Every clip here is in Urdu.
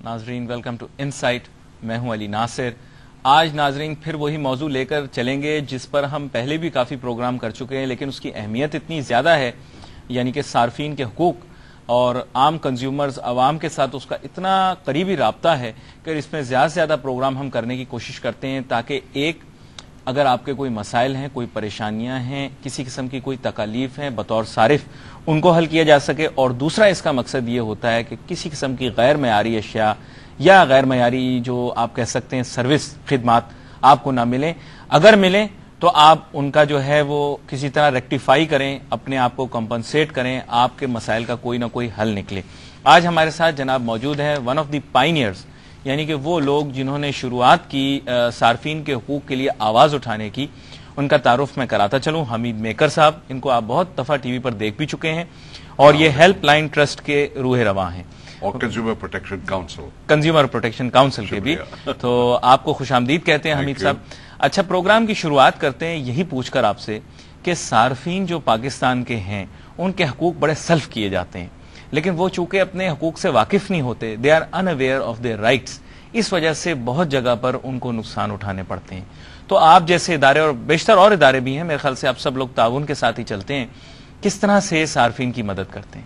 ناظرین ویلکم ٹو انسائٹ، میں ہوں علی ناصر۔ آج ناظرین پھر وہی موضوع لے کر چلیں گے جس پر ہم پہلے بھی کافی پروگرام کر چکے ہیں، لیکن اس کی اہمیت اتنی زیادہ ہے، یعنی کہ صارفین کے حقوق اور عام کنزیومرز عوام کے ساتھ اس کا اتنا قریبی رابطہ ہے کہ اس میں زیادہ سے زیادہ پروگرام ہم کرنے کی کوشش کرتے ہیں تاکہ ایک اگر آپ کے کوئی مسائل ہیں، کوئی پریشانیاں ہیں، کسی قسم کی کوئی تکالیف ہیں، بطور صارف ان کو حل کیا جا سکے، اور دوسرا اس کا مقصد یہ ہوتا ہے کہ کسی قسم کی غیر معیاری اشیاء یا غیر معیاری جو آپ کہہ سکتے ہیں سروس خدمات آپ کو نہ ملیں، اگر ملیں تو آپ ان کا جو ہے وہ کسی طرح ریکٹیفائی کریں، اپنے آپ کو کمپنسیٹ کریں، آپ کے مسائل کا کوئی نہ کوئی حل نکلے۔ آج ہمارے ساتھ جناب موجود ہیں ون آف دی پائنیئرز، یعنی کہ وہ لوگ جنہوں نے شروعات کی صارفین کے حقوق کے لیے آواز اٹھانے کی۔ ان کا تعارف میں کراتا چلوں، حمید میکر صاحب، ان کو آپ بہت دفعہ ٹی وی پر دیکھ بھی چکے ہیں اور یہ ہیلپ لائن ٹرسٹ کے روح رواں ہیں اور کنزیومر پروٹیکشن کاؤنسل کے بھی، تو آپ کو خوش آمدید کہتے ہیں حمید صاحب۔ اچھا، پروگرام کی شروعات کرتے ہیں یہی پوچھ کر آپ سے کہ صارفین جو پاکستان کے ہیں ان کے حقوق بڑے سلف کیے جاتے ہیں، لیکن وہ چونکہ اپنے حقوق سے واقف نہیں ہوتے، they are unaware of their rights, اس وجہ سے بہت جگہ پر ان کو نقصان اٹھانے پڑتے ہیں۔ تو آپ جیسے ادارے اور بیشتر اور ادارے بھی ہیں، میرے خیال سے آپ سب لوگ تعاون کے ساتھ ہی چلتے ہیں، کس طرح سے صارفین کی مدد کرتے ہیں؟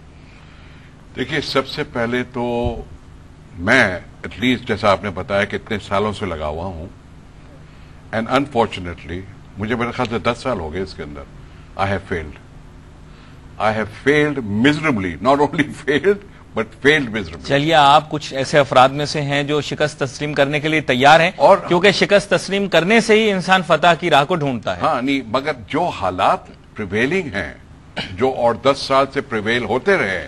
دیکھیے، سب سے پہلے تو میں ایٹ لیسٹ جیسا آپ نے بتایا کہ اتنے سالوں سے لگا ہوا ہوں، اینڈ انفارچونیٹلی مجھے میرے خیال سے 10 سال ہو گئے اس کے اندر، I have failed miserably، not only failed but failed miserably۔ چلیے، آپ کچھ ایسے افراد میں سے ہیں جو شکست تسلیم کرنے کے لیے تیار ہیں، اور کیونکہ شکست تسلیم کرنے سے ہی انسان فتح کی راہ کو ڈھونڈتا ہے۔ ہاں نہیں، مگر جو حالات پریویلنگ ہیں جو اور 10 سال سے پریویل ہوتے رہے،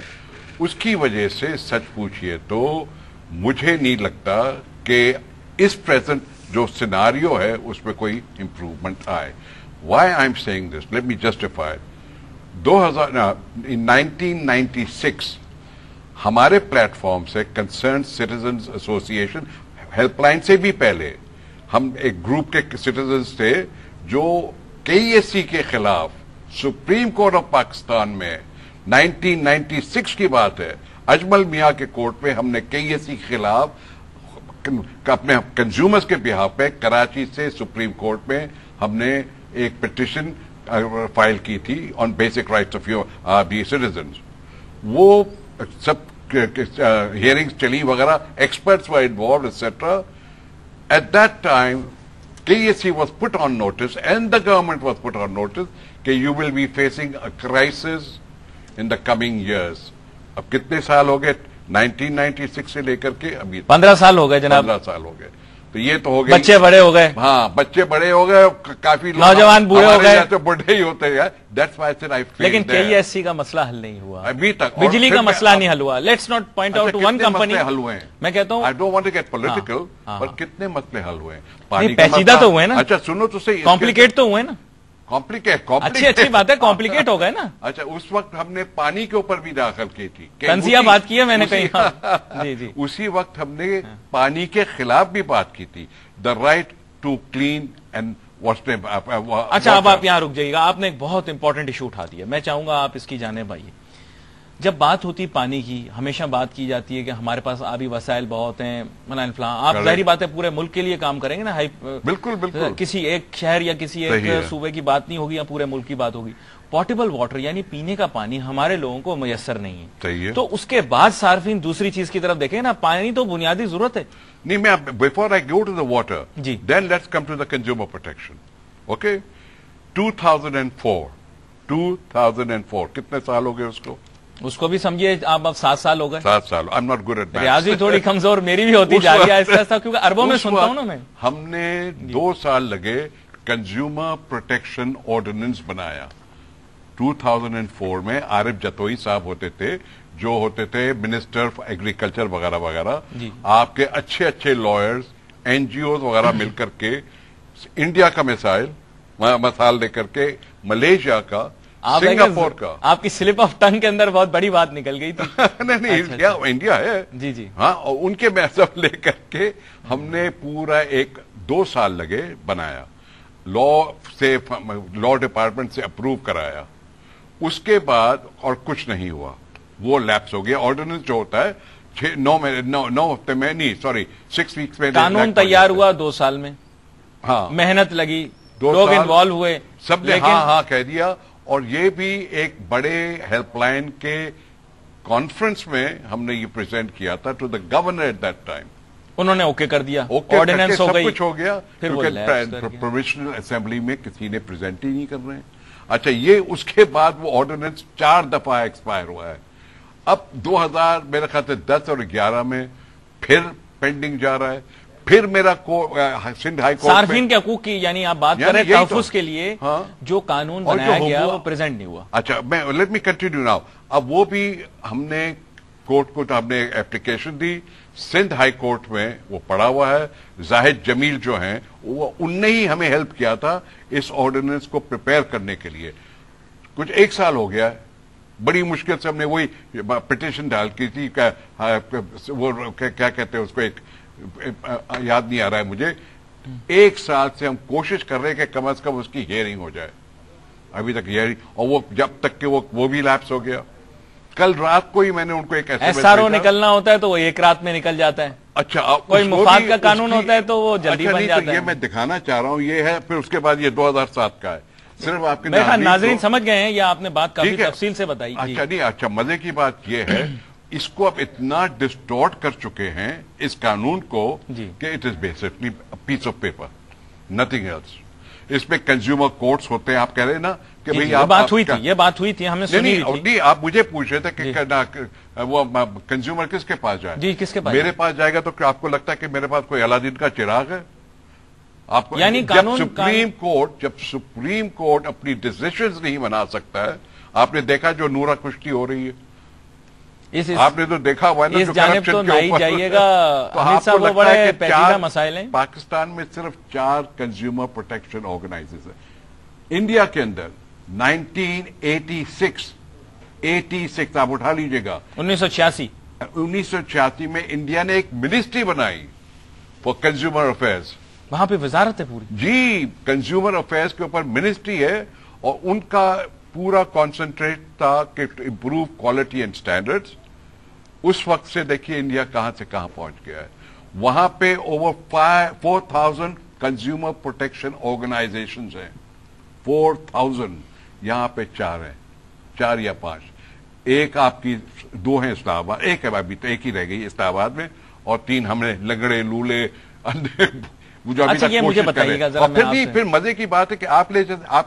اس کی وجہ سے سچ پوچھئے تو مجھے نہیں لگتا کہ اس پریزنٹ جو سیناریو ہے اس میں کوئی امپروومنٹ آئے۔ Why I'm seeing this, let me justify. 1996 ہمارے پلیٹ فارم سے concern citizens association, help line سے بھی پہلے، ہم ایک گروپ کے سٹیزنز تھے جو KESC کے خلاف سپریم کورٹ آف پاکستان میں 1996 کی بات ہے، اجمل میاں کے کورٹ میں ہم نے KESC کے خلاف اپنے کنزیومرز کے بہاف پہ کراچی سے سپریم کورٹ میں ہم نے ایک پٹیشن فائل کی تھی on basic rights of the citizens. وہ سب ہیئرنگز چلی وغیرہ، experts were involved etc. At that time KESC was put on notice and the government was put on notice کہ you will be facing a crisis in the coming years۔ اب کتنے سال ہو گئے 1996 سے لے کر کے ابھی 15 سال ہو گئے جناب، 15 سال ہو گئے، تو یہ تو ہو گئے، بچے بڑے ہو گئے، ہاں بچے بڑے ہو گئے، کافی نوجوان بوڑھے ہو گئے، تو بوڑھے ہی ہوتے ہیں۔ That's why I said I feel لیکن that KESC کا مسئلہ حل نہیں ہوا ابھی تک، بجلی کا مسئلہ نہیں حل ہوا۔ Let's not point out one company, حل ہوئے ہیں، میں کہتا ہوں I don't want to get political، پر کتنے مسئلے حل ہوئے ہیں؟ نہیں، پیچیدہ تو ہوئے نا، اچھا سنو تو صحیح، کمپلیکیٹ تو ہوئے نا، اچھی بات ہے، کمپلیکیٹ ہو گئے نا۔ اچھا، اس وقت ہم نے پانی کے اوپر بھی داخل کی تھی، تنزیہ بات کی ہے میں نے کہیں، جی جی، اسی وقت ہم نے پانی کے خلاف بھی بات کی تھی، the right to clean and wash. اچھا، اب آپ یہاں رک جائیے گا، آپ نے ایک بہت امپورٹنٹ ایشو اٹھا دیا، میں چاہوں گا آپ اس کی جانب آئیے۔ جب بات ہوتی پانی کی، ہمیشہ بات کی جاتی ہے کہ ہمارے پاس آبی وسائل بہت ہیں، فلاں فلاں، آپ ظاہری بات ہے پورے ملک کے لیے کام کریں گے نا، بالکل بالکل، کسی ایک شہر یا کسی ایک صوبے کی بات نہیں ہوگی یا پورے ملک کی بات ہوگی۔ پورٹیبل واٹر یعنی پینے کا پانی ہمارے لوگوں کو میسر نہیں ہے، تو اس کے بعد صارفین دوسری چیز کی طرف دیکھیں نا، پانی تو بنیادی ضرورت ہے۔ نہیں، میں before I go to the water, جی، then let's come to the consumer protection. Okay, 2004 کتنے سال ہو گئے اس کو بھی سمجھیے آپ، اب 7 سال ہو گئے۔ 7 سال، I'm not good at maths, ریاضی تھوڑی کمزور میری بھی ہوتی جا رہی ہے ایسا ایسا، کیونکہ اربوں میں سنتا ہوں نا میں۔ ہم نے 2 سال لگے کنزیومر پروٹیکشن آرڈیننس بنایا۔ 2004 میں عارف جتوئی صاحب ہوتے تھے، جو ہوتے تھے منسٹر آف ایگریکلچر وغیرہ وغیرہ، آپ کے اچھے اچھے لائرز، NGOs وغیرہ مل کر کے انڈیا کا مثال لے کر کے، ملیشیا کا، سنگاپور کا۔ آپ کی سلپ آف ٹنگ کے اندر بہت بڑی بات نکل گئی تھی۔ نہیں، انڈیا ہے، جی جی، ہاں، ان کے محسوس لے کر کے ہم نے پورا 2 سال لگے بنایا، لا ڈپارٹمنٹ سے اپروو کرایا، اس کے بعد اور کچھ نہیں ہوا، وہ لیپس ہو گیا۔ آرڈیننس جو ہوتا ہے 9 ہفتے میں نہیں، سوری 6 ویکس میں قانون تیار ہوا 2 سال میں، ہاں محنت لگی، 2 لوگ سال انوالو ہوئے، سب نے ہاں کہہ دیا. اور یہ بھی ایک بڑے ہیلپ لائن کے کانفرنس میں ہم نے یہ پریزنٹ کیا تھا to the governor at that time. انہوں نے اوکے کر دیا، اوکے آرڈیننس ہو سب گئی، کچھ ہو گیا، پھر وہ کیونکہ پروویشنل اسمبلی میں کسی نے پریزنٹ ہی نہیں کر رہے ہیں. اچھا یہ اس کے بعد وہ آرڈیننس 4 دفعہ ایکسپائر ہوا ہے. اب 2000 میرے خیال سے 10 اور 11 میں پھر پینڈنگ جا رہا ہے. پھر میرا سندھ ہائی کورٹ صارفین کے حقوق کی، یعنی آپ بات کر رہے ہیں تحفظ کے لیے جو قانون بنایا گیا وہ پریزنٹ نہیں ہوا. اچھا میں لیٹ می کنٹینیو ناؤ. اب وہ بھی ہم نے کورٹ کو ہم نے اپلیکیشن دی، سندھ ہائی کورٹ میں وہ پڑا ہوا ہے. زاہد جمیل جو ہیں وہ ان نے ہی ہمیں ہیلپ کیا تھا اس آرڈیننس کو پریپیئر کرنے کے لیے. کچھ 1 سال ہو گیا ہے، بڑی مشکل سے ہم نے وہی پٹیشن ڈال کی تھی. وہ کیا کہتے ہیں اس کو، ایک یاد نہیں آ رہا ہے مجھے. 1 سال سے ہم کوشش کر رہے ہیں کہ کم از کم اس کی ہیئرنگ ہو جائے. ابھی تک ہیئرنگ، اور وہ جب تک کہ وہ بھی لیپس ہو گیا. کل رات کو ہی میں نے ان کو ایک ایس آر او نکلنا ہوتا ہے تو وہ 1 رات میں نکل جاتا ہے. اچھا کوئی مفاد کا قانون ہوتا ہے تو وہ جلدی بن جاتا ہے. یہ میں دکھانا چاہ رہا ہوں یہ ہے. پھر اس کے بعد یہ 2007 کا ہے. صرف آپ کے ناظرین سمجھ گئے ہیں یا آپ نے بات کافی تفصیل سے بتائی. اچھا نہیں، اچھا مزے کی بات یہ ہے اس کو اب اتنا ڈسٹورٹ کر چکے ہیں اس قانون کو کہ it is basically piece of paper, nothing else. اس میں کنزیومر کورٹس ہوتے ہیں. آپ کہہ رہے ہیں نا کہ بھئی یہ بات ہوئی تھی، ہمیں سنی تھی. نہیں آپ مجھے پوچھ رہے تھے کہ وہ کنزیومر کس کے پاس جائے. جی کس کے پاس؟ میرے پاس جائے گا تو کیا آپ کو لگتا ہے کہ میرے پاس کوئی الادین کا چراغ ہے؟ آپ کو یعنی جب سپریم کورٹ اپنی ڈیسیشنز نہیں بنا سکتا ہے. آپ نے دیکھا جو نورا کشتی ہو رہی ہے، آپ نے تو دیکھا ہوا ہے نا، اس جانب تو نہیں جائیے گا. وہ بڑے پیچیدہ مسائل ہیں. پاکستان میں صرف 4 کنزیومر پروٹیکشن آرگنائزیشن ہیں. انڈیا کے اندر 1986 آپ اٹھا لیجیے گا، 1986 میں انڈیا نے ایک منسٹری بنائی فار کنزیومر افیئرز. وہاں پہ وزارت ہے پوری. جی کنزیومر افیئرز کے اوپر منسٹری ہے، اور ان کا پورا کانسنٹریٹ تھا کہ امپروو کوالٹی اینڈ اسٹینڈرڈز. اس وقت سے دیکھیے انڈیا کہاں سے کہاں پہنچ گیا ہے. وہاں پہ اوور 4000 کنزیومر پروٹیکشن آرگنائزیشنز ہیں. 4000. یہاں پہ 4 ہیں، 4 یا 5. ایک آپ کی 2 ہیں اسلام آباد، ایک ہے ابھی تو ایک ہی رہ گئی اسلام آباد میں، اور 3 ہم نے لنگڑے لولے یہ مجھے بتائیے گا ذرا. پھر مزے کی بات ہے کہ آپ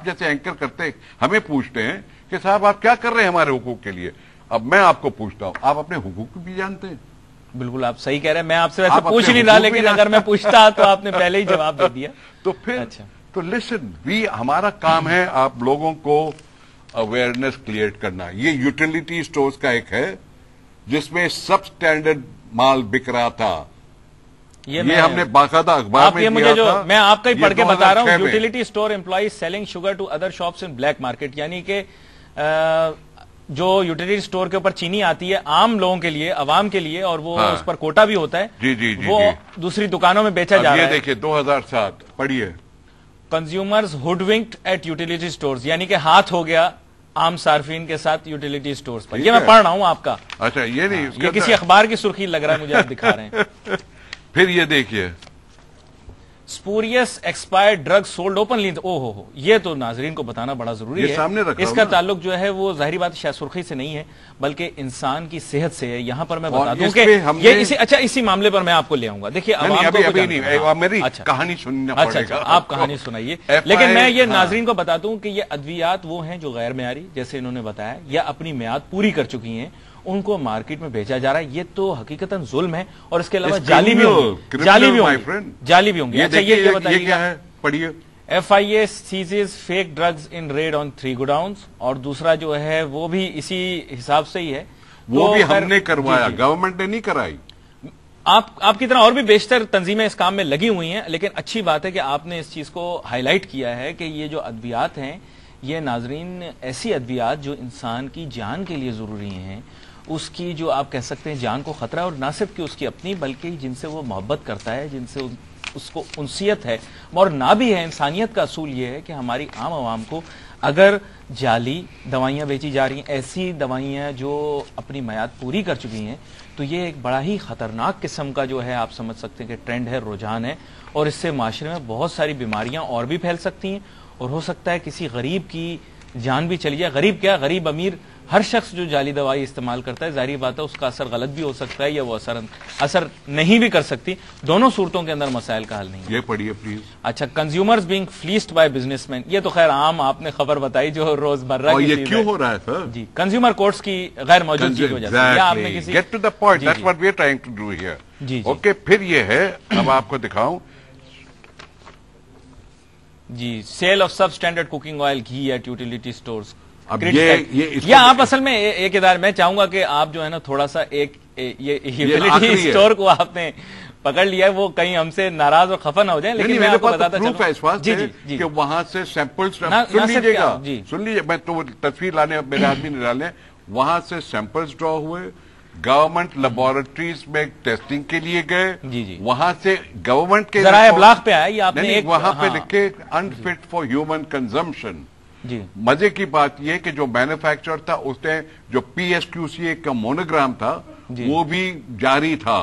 جیسے اینکر کرتے ہمیں پوچھتے ہیں کہ صاحب آپ کیا کر رہے ہیں ہمارے حقوق کے لیے. اب میں آپ کو پوچھتا ہوں، آپ اپنے حقوق بھی جانتے ہیں؟ بالکل آپ صحیح کہہ رہے ہیں. میں آپ سے ویسے پوچھ نہیں رہا، لیکن اگر میں پوچھتا تو آپ نے پہلے ہی جواب دے دیا. تو پھر تو لسن، ہمارا کام ہے آپ لوگوں کو اویئرنیس کریٹ کرنا. یہ یوٹیلیٹی اسٹورز کا ایک ہے جس میں سب اسٹینڈرڈ مال بک رہا تھا. یہ ہم نے باقاعدہ اخبار میں مجھے جو میں آپ کا ہی پڑھ کے بتا رہا ہوں، utility store employees selling sugar to other shops in black market. یعنی کہ جو یوٹیلیٹی اسٹور کے اوپر چینی آتی ہے عام لوگوں کے لیے، عوام کے لیے، اور وہ اس پر کوٹا بھی ہوتا ہے، وہ دوسری دکانوں میں بیچا جا رہا ہے. یہ دیکھیے 2007 پڑھیے. کنزیومرز ہوڈونکڈ ایٹ یوٹیلیٹی اسٹورز، یعنی کہ ہاتھ ہو گیا عام صارفین کے ساتھ یوٹیلیٹی اسٹورز پر. یہ میں پڑھ رہا ہوں آپ کا. اچھا یہ نہیں، یہ کسی اخبار کی سرخی لگ رہا ہے مجھے، آپ دکھا رہے ہیں. پھر یہ دیکھیے spurious expired drug sold openly. ہو یہ تو ناظرین کو بتانا بڑا ضروری ہے. اس کا تعلق جو ہے وہ ظاہری بات شاید سرخی سے نہیں ہے بلکہ انسان کی صحت سے ہے. یہاں پر میں بتا دوں کہ یہ اسی معاملے پر میں آپ کو لے آؤں گا. دیکھیے میری کہانی سننا پڑے گا. آپ کہانی سنائیے. لیکن میں یہ ناظرین کو بتا دوں کہ یہ ادویات وہ ہیں جو غیر معیاری، جیسے انہوں نے بتایا، یا اپنی میعاد پوری کر چکی ہیں، ان کو مارکیٹ میں بھیجا جا رہا ہے. یہ تو حقیقتاً ظلم ہے، اور اس کے علاوہ جعلی بھی ہوں گے. اچھا یہ بتائیے کیا ہے، پڑھیے. FIA seizes fake drugs in raid on 3 godowns. اور دوسرا جو ہے وہ بھی اسی حساب سے ہی ہے. وہ بھی ہم نے کروایا، گورنمنٹ نے نہیں کرائی. آپ کی طرح اور بھی بیشتر تنظیمیں اس کام میں لگی ہوئی ہیں، لیکن اچھی بات ہے کہ آپ نے اس چیز کو ہائی لائٹ کیا ہے کہ یہ جو ادویات ہیں، یہ ناظرین ایسی ادویات جو انسان کی جان کے لیے ضروری ہیں، اس کی جو آپ کہہ سکتے ہیں جان کو خطرہ، اور نہ صرف کہ اس کی اپنی بلکہ جن سے وہ محبت کرتا ہے، جن سے اس کو انسیت ہے اور نہ بھی ہے. انسانیت کا اصول یہ ہے کہ ہماری عام عوام کو اگر جعلی دوائیاں بیچی جا رہی ہیں، ایسی دوائیاں جو اپنی میعاد پوری کر چکی ہیں، تو یہ ایک بڑا ہی خطرناک قسم کا جو ہے آپ سمجھ سکتے ہیں کہ ٹرینڈ ہے، رجحان ہے، اور اس سے معاشرے میں بہت ساری بیماریاں اور بھی پھیل سکتی ہیں، اور ہو سکتا ہے کسی غریب کی جان بھی چلی جائے. غریب کیا، غریب امیر، ہر شخص جو جعلی دوائی استعمال کرتا ہے، ظاہری بات ہے اس کا اثر غلط بھی ہو سکتا ہے یا وہ اثر نہیں بھی کر سکتی. دونوں صورتوں کے اندر مسائل کا حل نہیں ہے. یہ پڑھیے پلیز. اچھا، consumers being fleeced by business man, یہ تو خیر عام آپ نے خبر بتائی جو روزمرہ کی چیز ہے. یہ کیوں ہو رہا ہے سر؟ جی، کنزیومر کورٹس کی غیر موجودگی کی وجہ سے. یا آپ نے کسی get to the point, that's what we are trying to do here. جی اوکے، پھر یہ ہے، اب آپ کو دکھاؤں. جی، sale of substandard cooking oil ghee at utility stores. اب یا آپ اصل میں ایک ادارے، میں چاہوں گا کہ آپ جو ہے نا تھوڑا سا ایک یوٹیلیٹی اسٹور کو آپ نے پکڑ لیا ہے، وہ کہیں ہم سے ناراض اور خفا نہ ہو جائیں، لیکن میں آپ کو بتاتا چلوں کہ وہاں سے سیمپلز سن لیجیے گا، سن لیجیے، میں تو تصویر لانے میرے آدمی نے ڈالنے، وہاں سے سیمپلز ڈرا ہوئے، گورنمنٹ لیبورٹریز میں ٹیسٹنگ کے لیے گئے، وہاں سے گورنمنٹ کے ذرائع ابلاغ پہ آئے، یہ آپ نے وہاں پہ لکھے انفٹ فار ہیومن کنزمپشن. جی، مزے کی بات یہ کہ جو مینوفیکچرر تھا اس نے جو پی ایس کیو سی کا مونوگرام تھا وہ بھی جاری تھا.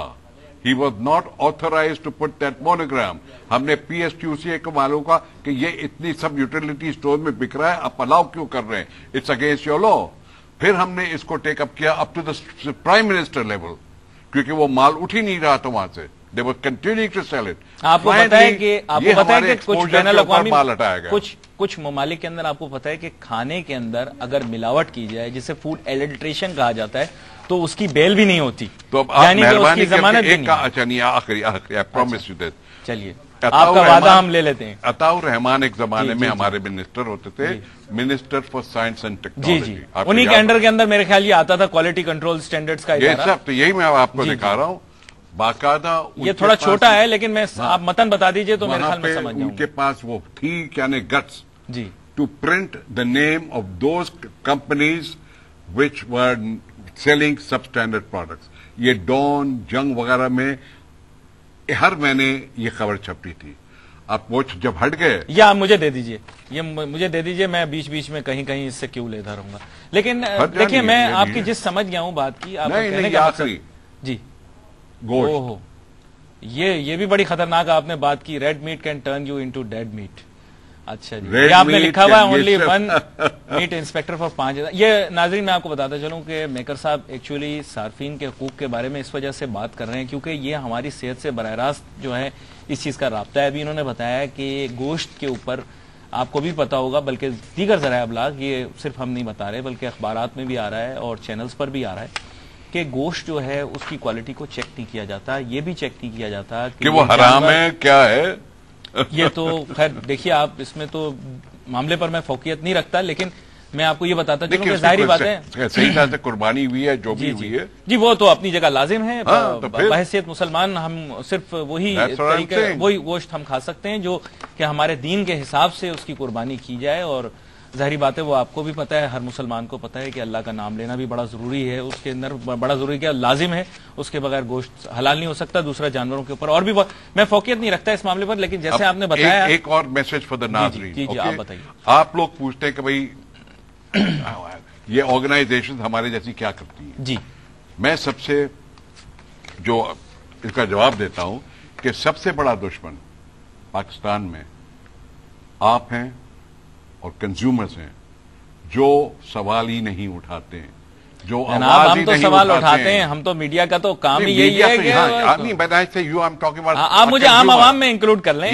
He was not authorize to put that monogram. ہم نے پی ایس کیو سی کو معلوم کا کہ یہ اتنی سب یوٹیلیٹی اسٹور میں بک رہا ہے، آپ الاؤ کیوں کر رہے ہیں؟ It's against your law. پھر ہم نے اس کو ٹیک اپ کیا up to the prime minister level, کیونکہ وہ مال اٹھ ہی نہیں رہا تھا وہاں سے. They were continuing to sell it. آپ کو پتا ہے کہ کچھ بین الاقوامی کچھ ممالک کے اندر آپ کو پتا ہے کہ کھانے کے اندر اگر ملاوٹ کی جائے جسے فوڈ ایڈلٹریشن کہا جاتا ہے تو اس کی بیل بھی نہیں ہوتی. تو اب آپ مہربانی کر کے ایک کا اچھا نہیں، آخری I promise you that. چلیے آپ کا وعدہ ہم لے لیتے ہیں. عطاء الرحمان ایک زمانے میں ہمارے منسٹر ہوتے تھے، minister for science and technology. جی، انہی کے انڈر کے اندر میرے خیال یہ آتا تھا کوالٹی کنٹرول اسٹینڈرڈز کا ادارہ. یہ سب تو یہی میں آپ کو دکھا رہا ہوں باقاعدہ. یہ تھوڑا چھوٹا ہے لیکن میں آپ متن بتا دیجئے تو میرے خیال میں سمجھ جاؤں. ان کے پاس وہ تھی یعنی گٹس جی to print the name of those companies which were selling substandard products. یہ ڈون جنگ وغیرہ میں ہر مہینے یہ خبر چھپتی تھی. اب وہ جب ہٹ گئے، یا آپ مجھے دے دیجئے، یہ مجھے دے دیجئے، میں بیچ بیچ میں کہیں کہیں اس سے کیوں لیتا رہوں گا. لیکن دیکھیں میں آپ کی جس سمجھ گیا ہوں بات کی، آپ کہنے کا مقصد جی گوشت، یہ بھی بڑی خطرناک آپ نے بات کی. Red meat can turn you into dead meat. اچھا جی، یہ آپ نے لکھا ہوا ہے only one meat inspector for 5,000. یہ ناظرین میں آپ کو بتاتا چلوں کہ میکر صاحب ایکچولی صارفین کے حقوق کے بارے میں اس وجہ سے بات کر رہے ہیں کیونکہ یہ ہماری صحت سے براہ راست جو ہے اس چیز کا رابطہ ہے. ابھی انہوں نے بتایا کہ گوشت کے اوپر آپ کو بھی پتا ہوگا، بلکہ دیگر ذرائع ابلاغ، یہ صرف ہم نہیں بتا رہے بلکہ اخبارات میں بھی آ رہا ہے اور چینلز پر بھی آ رہا ہے کہ گوشت جو ہے اس کی کوالٹی کو چیک نہیں کیا جاتا. یہ بھی چیک نہیں کیا جاتا کہ وہ حرام ہے کیا ہے. یہ تو خیر دیکھیے آپ اس میں تو معاملے پر میں فوقیت نہیں رکھتا، لیکن میں آپ کو یہ بتاتا چلوں کہ ظاہری بات ہے صحیح طرح سے قربانی ہوئی ہے جو بھی ہوئی ہے. جی وہ تو اپنی جگہ لازم ہے. بحیثیت مسلمان ہم صرف وہی طریقے وہی گوشت ہم کھا سکتے ہیں جو کہ ہمارے دین کے حساب سے اس کی قربانی کی جائے. اور ظاہری بات ہے وہ آپ کو بھی پتا ہے، ہر مسلمان کو پتا ہے کہ اللہ کا نام لینا بھی بڑا ضروری ہے. اس کے اندر بڑا ضروری کیا لازم ہے، اس کے بغیر گوشت حلال نہیں ہو سکتا. دوسرا جانوروں کے اوپر اور بھی میں فوقیت نہیں رکھتا اس معاملے پر، لیکن جیسے آپ نے بتایا ایک اور میسج فار دا ناظرین. جی آپ بتائیے. آپ لوگ پوچھتے ہیں کہ بھائی یہ آرگنائزیشن ہمارے جیسی کیا کرتی ہیں. جی میں سب سے جو اس کا جواب دیتا ہوں کہ سب سے بڑا دشمن پاکستان میں آپ ہیں اور کنزیومرز ہیں جو سوال ہی نہیں اٹھاتے ہیں، جو جناب ہم تو سوال اٹھاتے ہیں. ہم تو میڈیا کا تو کام ہی یہی ہے کہ آپ مجھے عام عوام میں انکلوڈ کر لیں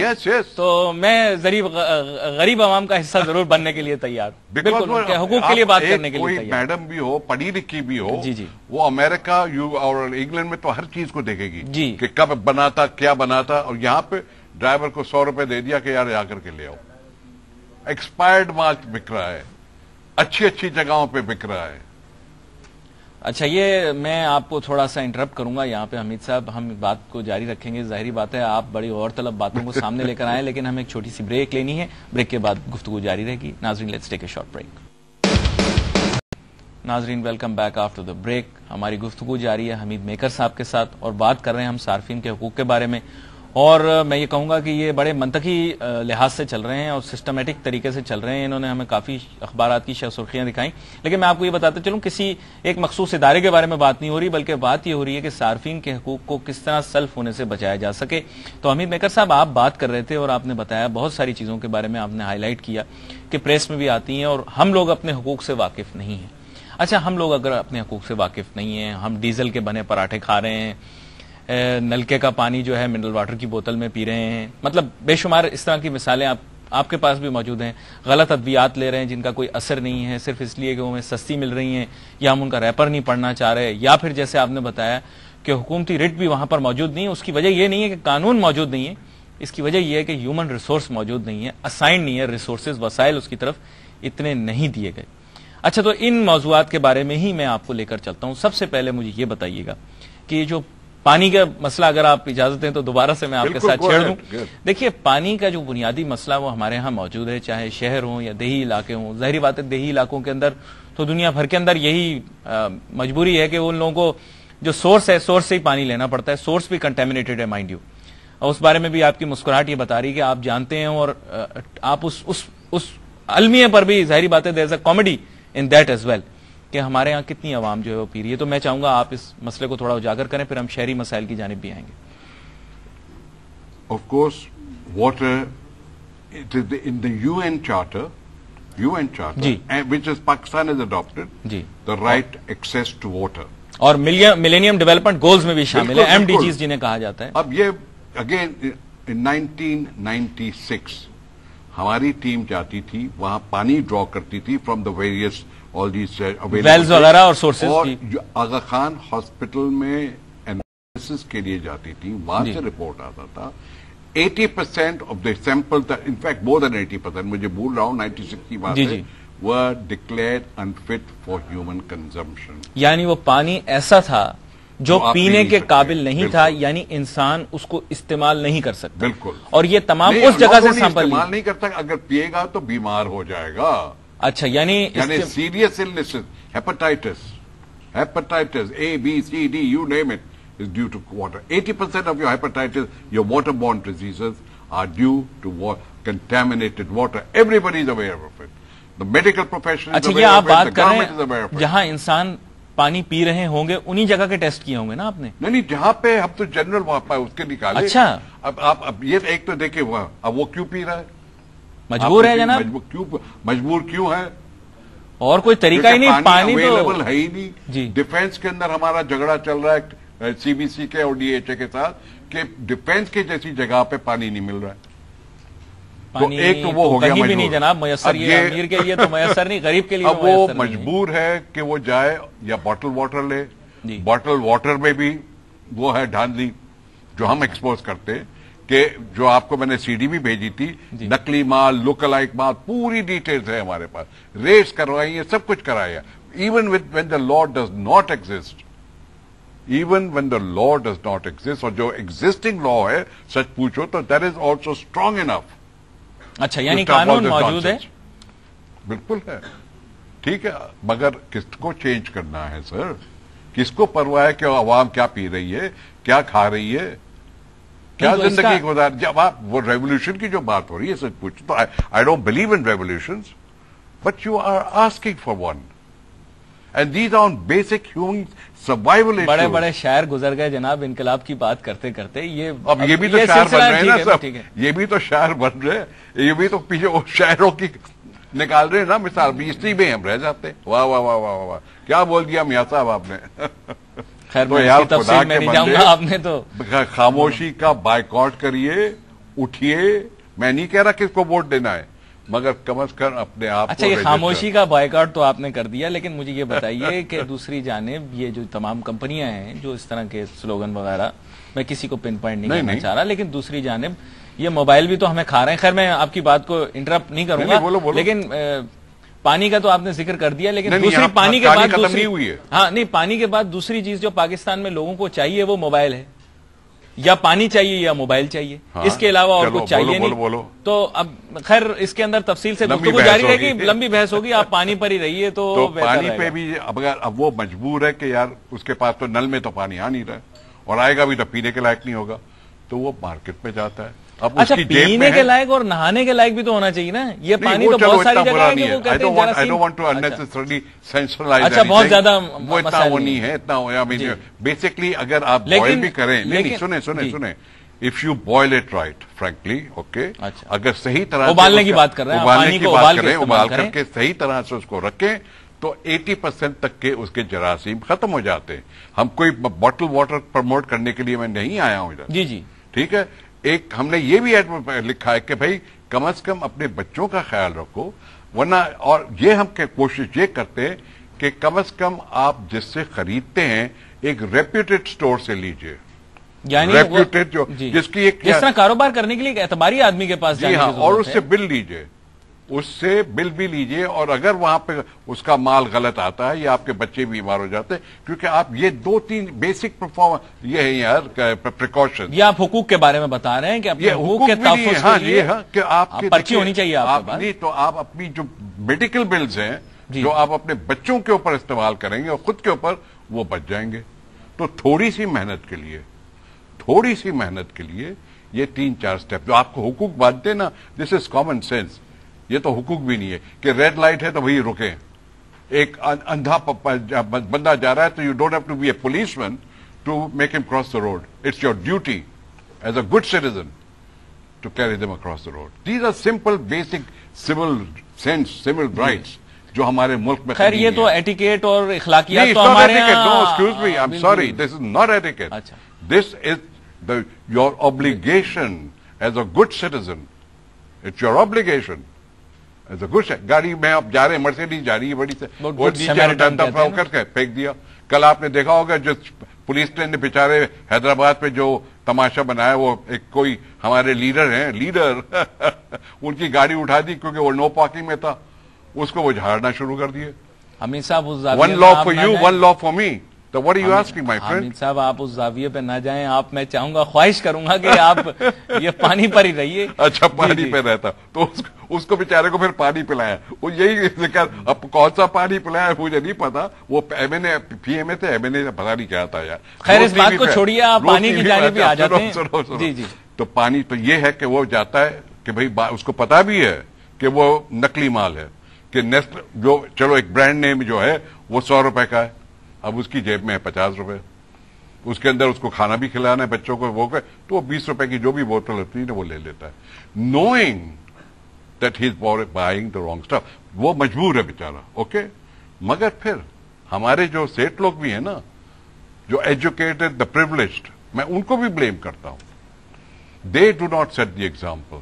تو میں غریب عوام کا حصہ ضرور بننے کے لیے تیار، بالکل حقوق کے لیے بات کرنے کے لیے. کوئی میڈم بھی ہو، پڑھی لکھی بھی ہو، جی جی وہ امریکہ اور انگلینڈ میں تو ہر چیز کو دیکھے گی جی کہ کب بناتا کیا بناتا. اور یہاں پہ ڈرائیور کو 100 روپے دے دیا کہ یار جا کر کے لے آؤ. ایکسپائرڈ مال بک رہا ہے، اچھی اچھی جگہوں پہ بک رہا ہے. اچھا یہ میں آپ کو تھوڑا سا انٹرپٹ کروں گا یہاں پہ حمید صاحب، ہم بات کو جاری رکھیں گے. ظاہری بات ہے آپ بڑی غور طلب باتوں کو سامنے لے کر آئے، لیکن ہمیں ایک چھوٹی سی بریک لینی ہے. بریک کے بعد گفتگو جاری رہے گی. ناظرین let's take a short break. ناظرین welcome back after the break. ہماری گفتگو جاری ہے حمید میکر صاحب کے ساتھ اور بات کر رہے ہیں ہم صارفین کے حقوق کے بارے میں. اور میں یہ کہوں گا کہ یہ بڑے منطقی لحاظ سے چل رہے ہیں اور سسٹمیٹک طریقے سے چل رہے ہیں. انہوں نے ہمیں کافی اخبارات کی سرخیاں دکھائیں, لیکن میں آپ کو یہ بتاتا چلوں کسی ایک مخصوص ادارے کے بارے میں بات نہیں ہو رہی, بلکہ بات یہ ہو رہی ہے کہ صارفین کے حقوق کو کس طرح سلف ہونے سے بچایا جا سکے. تو حمید میکر صاحب, آپ بات کر رہے تھے اور آپ نے بتایا بہت ساری چیزوں کے بارے میں, آپ نے ہائی لائٹ کیا کہ پریس میں بھی آتی ہیں اور ہم لوگ اپنے حقوق سے واقف نہیں ہیں. اچھا, ہم لوگ اگر اپنے حقوق سے واقف نہیں ہیں, ہم ڈیزل کے بنے پراٹھے کھا رہے ہیں, نلکے کا پانی جو ہے منرل واٹر کی بوتل میں پی رہے ہیں, مطلب بے شمار اس طرح کی مثالیں آپ کے پاس بھی موجود ہیں, غلط ادویات لے رہے ہیں جن کا کوئی اثر نہیں ہے صرف اس لیے کہ وہ ہمیں سستی مل رہی ہیں, یا ہم ان کا ریپر نہیں پڑھنا چاہ رہے, یا پھر جیسے آپ نے بتایا کہ حکومتی رٹ بھی وہاں پر موجود نہیں ہے. اس کی وجہ یہ نہیں ہے کہ قانون موجود نہیں ہے, اس کی وجہ یہ ہے کہ ہیومن ریسورس موجود نہیں ہے, اسائن نہیں ہے ریسورسز, وسائل اس کی طرف اتنے نہیں دیے گئے. اچھا, تو ان موضوعات کے بارے میں ہی میں آپ کو لے کر چلتا ہوں. سب سے پہلے مجھے یہ بتائیے گا کہ یہ جو پانی کا مسئلہ, اگر آپ اجازت دیں تو دوبارہ سے میں آپ کے ساتھ چھیڑ دوں. دیکھیے, پانی کا جو بنیادی مسئلہ وہ ہمارے ہاں موجود ہے, چاہے شہر ہوں یا دیہی علاقے ہوں. ظاہری بات ہے دیہی علاقوں کے اندر تو دنیا بھر کے اندر یہی مجبوری ہے کہ ان لوگوں کو جو سورس ہے, سورس سے ہی پانی لینا پڑتا ہے. سورس بھی کنٹامینیٹڈ ہے مائنڈ یو, اور اس بارے میں بھی آپ کی مسکراہٹ یہ بتا رہی کہ آپ جانتے ہیں, اور آپ اس المیہ پر بھی ظاہری بات ہے there is a comedy in that as well کہ ہمارے ہاں کتنی عوام جو ہے وہ پی رہی ہے. تو میں چاہوں گا آپ اس مسئلے کو تھوڑا اجاگر کریں, پھر ہم شہری مسائل کی جانب بھی آئیں گے. Of course, water, it is in the UN Charter, جی, which is Pakistan has adopted, جی, the right access to water. اور ملینیم ڈیولپمنٹ گولز میں بھی شامل ہے, ایم ڈی جیز جنہیں کہا جاتا ہے. اب یہ اگین ان 1996 ہماری ٹیم جاتی تھی وہاں, پانی ڈرا کرتی تھی from the various all these wells وغیرہ اور سورسز, اور جو آغا خان ہاسپٹل میں انالیسس کے لیے جاتی تھی, وہاں سے رپورٹ آتا تھا 80% آف دا سیمپل, انفیکٹ مور دین 80%, مجھے بھول رہا ہوں 96 کی بات ہے, were declared unfit for human consumption. یعنی وہ پانی ایسا تھا جو پینے کے قابل نہیں تھا, یعنی انسان اس کو استعمال نہیں کر سکتا. بالکل, اور یہ تمام اس جگہ سے سیمپل استعمال نہیں کرتا, اگر پیے گا تو بیمار ہو جائے گا. اچھا, یعنی serious illness, hepatitis A, B, C, D, you name it, is due to water. 80% of your hepatitis, your waterborne diseases are due to contaminated water. Everybody is aware of it. The medical profession is aware of it, the government is aware of it. جہاں انسان پانی پی رہے ہوں گے انہی جگہ کے ٹیسٹ کیے ہوں گے نا آپ نے؟ نہیں, جہاں پہ ہم تو جنرل وہاں پہ اس کے نکالے. اچھا, اب یہ ایک تو دیکھیں وہاں, اب وہ کیوں پی رہا ہے؟ مجبور ہے جناب. مجبور کیوں ہے؟ اور کوئی طریقہ ہی نہیں, پانی اویلیبل ہے ہی نہیں. جی, ڈیفینس کے اندر ہمارا جھگڑا چل رہا ہے سی بی سی کے اور ڈی ایچ اے کے ساتھ کہ ڈیفینس کی جیسی جگہ پہ پانی نہیں مل رہا ہے. پانی ایک تو وہ ہو گیا, کہیں بھی نہیں جناب میسر, یہ امیر کے لیے تو میسر نہیں, غریب کے لیے. اب وہ مجبور ہے کہ وہ جائے یا باٹل واٹر لے. باٹل واٹر میں بھی وہ ہے ڈھاندلی جو ہم ایکسپوز کرتے, کہ جو آپ کو میں نے سی ڈی بھی بھیجی تھی, نقلی مال, لوک لائک مال, پوری ڈیٹیلز ہے ہمارے پاس, ریٹس کروائی ہیں, سب کچھ کرایا. Even when the law does not exist, even when the law does not exist, اور جو ایگزسٹنگ لا ہے سچ پوچھو تو that is also strong enough. اچھا, یعنی قانون موجود ہے, بالکل ہے, ٹھیک ہے, مگر کس کو چینج کرنا ہے سر؟ کس کو پرواہ ہے کہ عوام کیا پی رہی ہے, کیا کھا رہی ہے, کیا زندگی گزار. جب آپ وہ ریولیوشن کی جو بات ہو رہی ہے سچ پوچھو تو I don't believe in revolutions, but you are asking for one, and these are basic human survival issues. بڑے بڑے شاعر گزر گئے جناب انقلاب کی بات کرتے کرتے. اب یہ بھی تو شاعر بن رہے ہیں نا سب, یہ بھی تو شاعر بن رہے, یہ بھی تو پیچھے شاعروں کی نکال رہے ہیں نا مثال. بیستی میں ہم رہ جاتے. واہ واہ واہ واہ واہ, کیا بول دیا میاں صاحب آپ نے. خیر, تو یار تفصیل میں نہیں جاؤں گا, آپ نے تو خاموشی کا بائیکاٹ کریے, اٹھیے. میں نہیں کہہ رہا کس کو ووٹ دینا ہے, مگر کم از کم اپنے آپ. اچھا, یہ خاموشی کا بائیکاٹ تو آپ نے کر دیا, لیکن مجھے یہ بتائیے کہ دوسری جانب یہ جو تمام کمپنیاں ہیں جو اس طرح کے سلوگن وغیرہ, میں کسی کو پن پوائنٹ نہیں کرنا چاہ رہا, لیکن دوسری جانب یہ موبائل بھی تو ہمیں کھا رہے ہیں. خیر, میں آپ کی بات کو انٹرپٹ نہیں کروں گا, لیکن پانی کا تو آپ نے ذکر کر دیا, لیکن دوسری پانی کے بعد دوسری, ہاں نہیں, پانی کے بعد دوسری چیز جو پاکستان میں لوگوں کو چاہیے وہ موبائل ہے. یا پانی چاہیے یا موبائل چاہیے, اس کے علاوہ اور کچھ چاہیے نہیں. تو اب خیر اس کے اندر تفصیل سے گفتگو جاری رہے گی, لمبی بحث ہوگی, آپ پانی پر ہی رہیے تو پانی پہ بھی. اب وہ مجبور ہے کہ یار اس کے پاس تو نل میں تو پانی آ نہیں رہا ہے, اور آئے گا بھی تو پینے کے لائق نہیں ہوگا, تو وہ مارکیٹ میں جاتا ہے. اب اچھا, اس کی جیب پینے میں کے لائق اور نہانے کے لائق بھی تو ہونا چاہیے نا. یہ پانی تو چلو بہت ساری اتنا جگہ برا ہے نہیں کہ ہے. وہ کہتے ہیں I don't want to unnecessarily sensationalize اچھا, بہت anything. زیادہ وہ اتنا وہ نہیں ہے, اتنا بیسکلی اگر آپ بوائل بھی کریں, نہیں سنیں, if you boil it right, frankly, okay, اگر صحیح طرح سے ابالنے کی بات کر رہے ہیں, ابالنے کی بات کریں, ابال کر کے صحیح طرح سے اس کو رکھیں تو 80% تک کے اس کے جراثیم ختم ہو جاتے ہیں. ہم کوئی باٹل واٹر پروموٹ کرنے کے لیے میں نہیں آیا ہوں ادھر. جی جی ٹھیک ہے. ایک ہم نے یہ بھی لکھا ہے کہ بھائی کم از کم اپنے بچوں کا خیال رکھو, ورنہ اور یہ ہم کوشش یہ کرتے ہیں کہ کم از کم آپ جس سے خریدتے ہیں ایک ریپیوٹیڈ سٹور سے لیجئے, یعنی ریپیوٹیڈ جو جس کی ایک جس طرح کاروبار کرنے کے لیے ایک اعتباری آدمی کے پاس جی ہاں, اور اس سے بل لیجئے, اس سے بل بھی لیجئے, اور اگر وہاں پہ اس کا مال غلط آتا ہے یا آپ کے بچے بیمار ہو جاتے ہیں, کیونکہ آپ یہ 2-3 بیسک پرفارمنس یہ ہے یار پریکاشن. یہ آپ حقوق کے بارے میں بتا رہے ہیں کہ اپنے حقوق کے تحفظ کے لیے کہ آپ کی پرچی ہونی چاہیے آپ کے پاس. نہیں تو آپ اپنی جو میڈیکل بلز ہیں جو آپ اپنے بچوں کے اوپر استعمال کریں گے اور خود کے اوپر, وہ بچ جائیں گے. تو تھوڑی سی محنت کے لیے یہ 3-4 سٹیپ جو آپ کو حقوق باندھتے ہیں نا, دس از کامن سینس. یہ تو حقوق بھی نہیں ہے کہ ریڈ لائٹ ہے تو وہی رکیں. ایک اندھا بندہ جا رہا ہے تو you don't have to be a policeman to make him cross the road. It's your duty as a good citizen to carry them across the road. These are simple basic civil rights جو ہمارے ملک میں. خیر, یہ تو ایٹیکیٹ اور اخلاقیات تو ہمارے excuse me, I'm sorry, this is not etiquette. This is your obligation as a good citizen. It's your obligation. گاڑی میں آپ جا رہے ہیں, مرسیڈیز جا رہی ہے بڑی سے, وہ نیچے کر کے پھینک دیا. کل آپ نے دیکھا ہوگا جو پولیس نے بیچارے حیدرآباد پہ جو تماشا بنایا, وہ ایک کوئی ہمارے لیڈر ان کی گاڑی اٹھا دی کیونکہ وہ نو پارکنگ میں تھا, اس کو وہ جھاڑنا شروع کر دیے. حمید صاحب, one law for you, one law for me. تو what are you asking, my friend? حمید صاحب, آپ اس زاویے پہ نہ جائیں. آپ, میں چاہوں گا, خواہش کروں گا کہ آپ یہ پانی پر ہی رہیے. اچھا, پانی پہ رہتا تو اس کو بیچارے کو پھر پانی پلایا. وہ یہی ذکر, اب کون سا پانی پلایا مجھے نہیں پتا. وہ پی ایم اے تھے, ایم این اے پتا نہیں کیا تھا یار. خیر, اس بات کو چھوڑیے, آپ پانی کی جانب بھی آ جاتے ہیں. جی جی. تو پانی تو یہ ہے کہ وہ جاتا ہے کہ بھائی اس کو پتا بھی ہے کہ وہ نقلی مال ہے, کہ نیسٹ جو چلو ایک برانڈ نیم جو ہے وہ 100 روپے کا ہے, اب اس کی جیب میں ہے 50 روپے. اس کے اندر اس کو کھانا بھی کھلانا ہے بچوں کو, وہ تو 20 روپے کی جو بھی بوتل ہوتی ہے وہ لے لیتا ہے, knowing that he is buying the wrong stuff. وہ مجبور ہے بیچارہ, اوکے. مگر پھر ہمارے جو سیٹ لوگ بھی ہیں نا, جو ایجوکیٹڈ, دا پریولیجڈ, میں ان کو بھی بلیم کرتا ہوں. They do not set the example.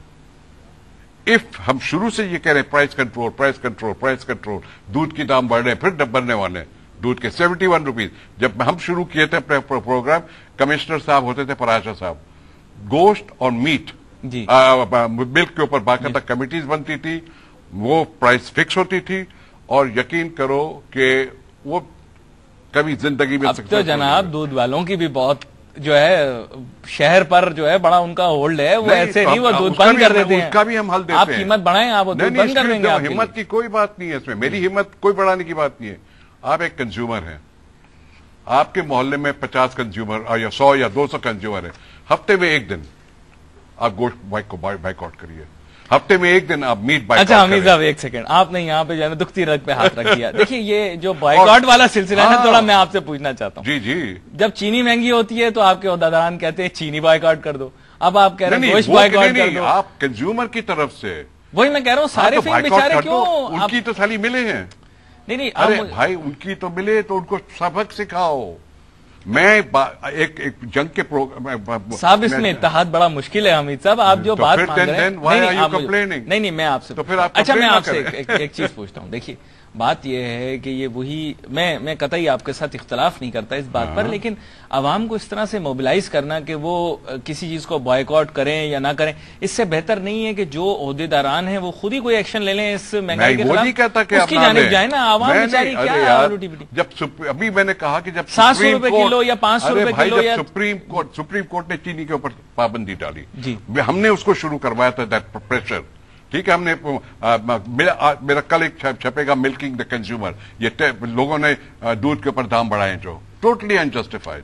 اف ہم شروع سے یہ کہہ رہے ہیں price control, price control, price control, دودھ کی دام بڑھ رہے ہیں, پھر بڑھنے والے ہیں. دودھ کے 71 روپیز. جب ہم شروع کیے تھے پروگرام, کمشنر صاحب ہوتے تھے پراشا صاحب, گوشت اور میٹ ملک کے اوپر باقاعدہ کمیٹیز بنتی تھی, وہ پرائس فکس ہوتی تھی, اور یقین کرو کہ وہ کبھی زندگی میں تو جناب دودھ والوں کی بھی بہت جو ہے شہر پر جو ہے بڑا ان کا ہولڈ ہے, وہ ایسے نہیں وہ دودھ بند کر دیتے ہیں. اس کا بھی ہم حل دیتے ہیں. آپ قیمت بڑھائیں, آپ دودھ بند کر دیں گے. ہمت کی کوئی بات نہیں ہے اس میں, میری ہمت کوئی بڑھانے کی بات نہیں ہے. آپ ایک کنزیومر ہیں, آپ کے محلے میں 50 کنزیومر یا 100 یا 200 کنزیومر ہیں. ہفتے میں ایک دن آپ گوشت بائک آؤٹ کریے, ہفتے میں ایک دن آپ میٹ بائک. اچھا حمید صاحب, ایک سیکنڈ, آپ نے یہاں پہ جو ہے دکھتی رگ پہ ہاتھ رکھ دیا. دیکھیے, یہ جو بائک آؤٹ والا سلسلہ ہے نا, تھوڑا میں آپ سے پوچھنا چاہتا ہوں. جی جی. جب چینی مہنگی ہوتی ہے تو آپ کے عہدیداران کہتے ہیں چینی بائک آؤٹ کر دو. اب آپ کہہ رہے ہیں گوشت بائک آؤٹ کر دو. آپ کنزیومر کی طرف سے, وہی میں کہہ رہا ہوں, سارے فین بیچارے کیوں, ان کی تو سالی ملے ہیں. نہیں ارے بھائی, ان کی تو ملے تو ان کو سبق سکھاؤ. میں ایک جنگ کے صاحب, اس میں اتحاد بڑا مشکل ہے حمید صاحب. آپ جو بات مان رہے ہیں, نہیں میں آپ سے, اچھا میں آپ سے ایک چیز پوچھتا ہوں. دیکھیے, بات یہ ہے کہ یہ وہی, میں قطعی آپ کے ساتھ اختلاف نہیں کرتا اس بات پر, لیکن عوام کو اس طرح سے موبلائز کرنا کہ وہ کسی چیز کو بائیک آؤٹ کریں یا نہ کریں, اس سے بہتر نہیں ہے کہ جو عہدیداران ہیں وہ خود ہی کوئی ایکشن لے لیں اس مہنگائی کے خلاف, اس کی جانب جائیں نا. عوام بیچاری کیا روٹی بیٹی. جب ابھی میں نے کہا کہ جب 700 روپے کلو یا 500 روپے کلو, یا سپریم کورٹ نے چینی کے اوپر پابندی ڈالی, ہم نے اس کو شروع کروایا تھا, دیٹ پریشر. ٹھیک ہے, ہم نے میرا کل ایک چھپے گا ملکنگ دا کنزیومر, یہ لوگوں نے دودھ کے اوپر دام بڑھائے جو ٹوٹلی انجسٹیفائڈ.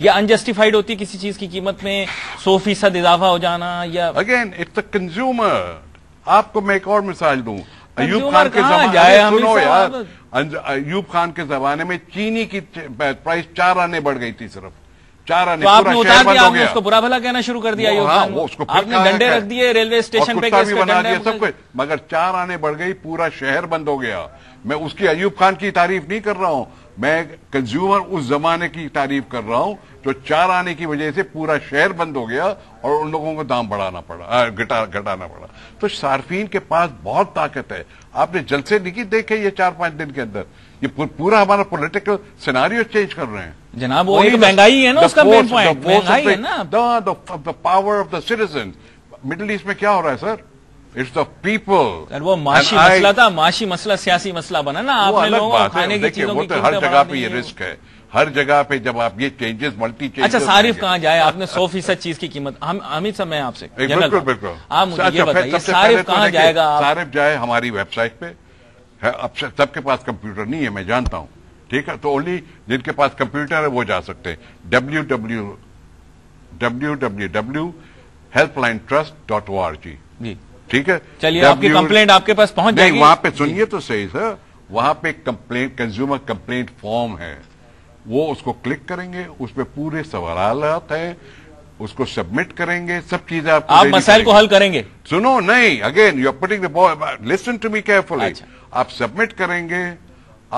یا انجسٹیفائڈ ہوتی کسی چیز کی قیمت میں 100% اضافہ ہو جانا؟ یا اگین اٹس اے کنزیومر. آپ کو میں ایک اور مثال دوں. ایوب خان کے ایوب خان کے زمانے میں چینی کی پرائس 4 آنے بڑھ گئی تھی, صرف 4 آنے. تو آپ نے اتار دیا, آپ نے اس کو برا بھلا کہنا شروع کر دیا. آپ نے ڈنڈے رکھ دیے ریلوے اسٹیشن پہ, بنا دیا سب کچھ, مگر 4 آنے بڑھ گئی, پورا شہر بند ہو گیا. میں اس کی ایوب خان کی تعریف نہیں کر رہا ہوں, میں کنزیومر اس زمانے کی تعریف کر رہا ہوں جو 4 آنے کی وجہ سے پورا شہر بند ہو گیا اور ان لوگوں کو دام بڑھانا پڑا, گھٹانا پڑا. تو صارفین کے پاس بہت طاقت ہے. آپ نے جلسے نہیں دیکھے یہ 4-5 دن کے اندر, یہ پورا ہمارا پولیٹیکل سیناریو چینج کر رہے ہیں جناب. وہ ایک مہنگائی ہے نا, اس کا مین پوائنٹ مہنگائی ہے نا. the power of the citizens. Middle East میں کیا ہو رہا ہے سر؟ It's the people. وہ معاشی مسئلہ تھا, معاشی مسئلہ سیاسی مسئلہ بنا نا. آپ نے لوگوں کو کھانے کی چیزوں کی ہر جگہ پہ یہ رسک ہے, ہر جگہ پہ جب آپ یہ چینجز ملٹی چینجز. اچھا صارف کہاں جائے؟ آپ نے 100% چیز کی قیمت, حمید صاحب میں آپ سے بالکل آپ مجھے یہ بتائیے صارف کہاں جائے گا؟ صارف جائے ہماری ویب سائٹ پہ. اب سب کے پاس کمپیوٹر نہیں ہے, میں جانتا ہوں, ٹھیک ہے, تو اونلی جن کے پاس کمپیوٹر ہے وہ جا سکتے ہیں. www.helplinetrust.org. جی ٹھیک ہے, چلیے آپ کی کمپلینٹ آپ کے پاس پہنچ جائے گی. وہاں پہ سنیے تو صحیح سر, وہاں پہ کمپلینٹ کنزیومر کمپلینٹ فارم ہے, وہ اس کو کلک کریں گے, اس پہ پورے سوالات ہیں, اس کو سبمٹ کریں گے, سب چیزیں آپ مسائل کو حل کریں گے. سنو نہیں, again you are putting the ball, listen to me carefully. آپ سبمٹ کریں گے,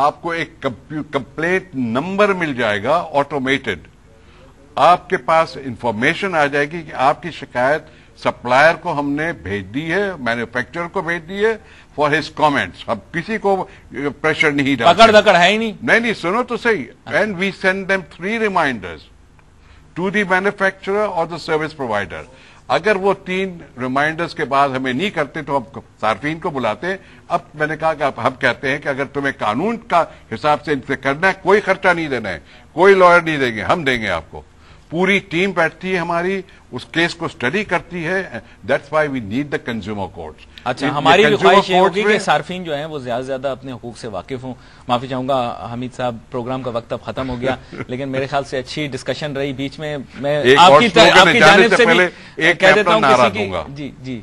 آپ کو ایک کمپلینٹ نمبر مل جائے گا آٹومیٹڈ. آپ کے پاس انفارمیشن آ جائے گی کہ آپ کی شکایت سپلائر کو ہم نے بھیج دی ہے, مینوفیکچرر کو بھیج دی ہے فار ہز کامنٹس. اب کسی کو پریشر نہیں ڈالتے, پکڑ دکڑ ہے ہی نہیں. سنو تو صحیح. And we send them 3 reminders to the manufacturer اور دا سروس پرووائڈر. اگر وہ 3 ریمائنڈرز کے بعد ہمیں نہیں کرتے تو ہم صارفین کو بلاتے ہیں. اب میں نے کہا کہ ہم کہتے ہیں کہ اگر تمہیں قانون کا حساب سے ان سے کرنا ہے, کوئی خرچہ نہیں دینا ہے, کوئی لائر نہیں دیں گے, ہم دیں گے آپ کو. پوری ٹیم بیٹھتی ہے ہماری, اس کیس کو اسٹڈی کرتی ہے. That's why we need the consumer courts. اچھا, ہماری بھی خواہش یہ ہوگی کہ صارفین جو ہیں وہ زیادہ سے زیادہ اپنے حقوق سے واقف ہوں. معافی چاہوں گا حمید صاحب, پروگرام کا وقت اب ختم ہو گیا, لیکن میرے خیال سے اچھی ڈسکشن رہی. بیچ میں آپ کی جانب سے بھی کہہ دیتا ہوں کسی کی. جی جی,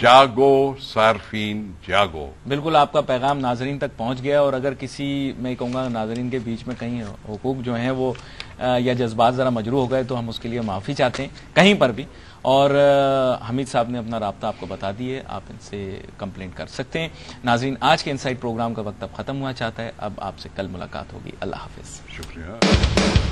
جاگو صارفین جاگو. بالکل آپ کا پیغام ناظرین تک پہنچ گیا. اور اگر کسی, میں کہوں گا ناظرین کے بیچ میں کہیں حقوق جو ہیں وہ یا جذبات ذرا مجروح ہو گئے تو ہم اس کے لیے معافی چاہتے ہیں کہیں پر بھی. اور حمید صاحب نے اپنا رابطہ آپ کو بتا دیے, آپ ان سے کمپلینٹ کر سکتے ہیں. ناظرین, آج کے انسائٹ پروگرام کا وقت اب ختم ہوا چاہتا ہے. اب آپ سے کل ملاقات ہوگی. اللہ حافظ. شکریہ.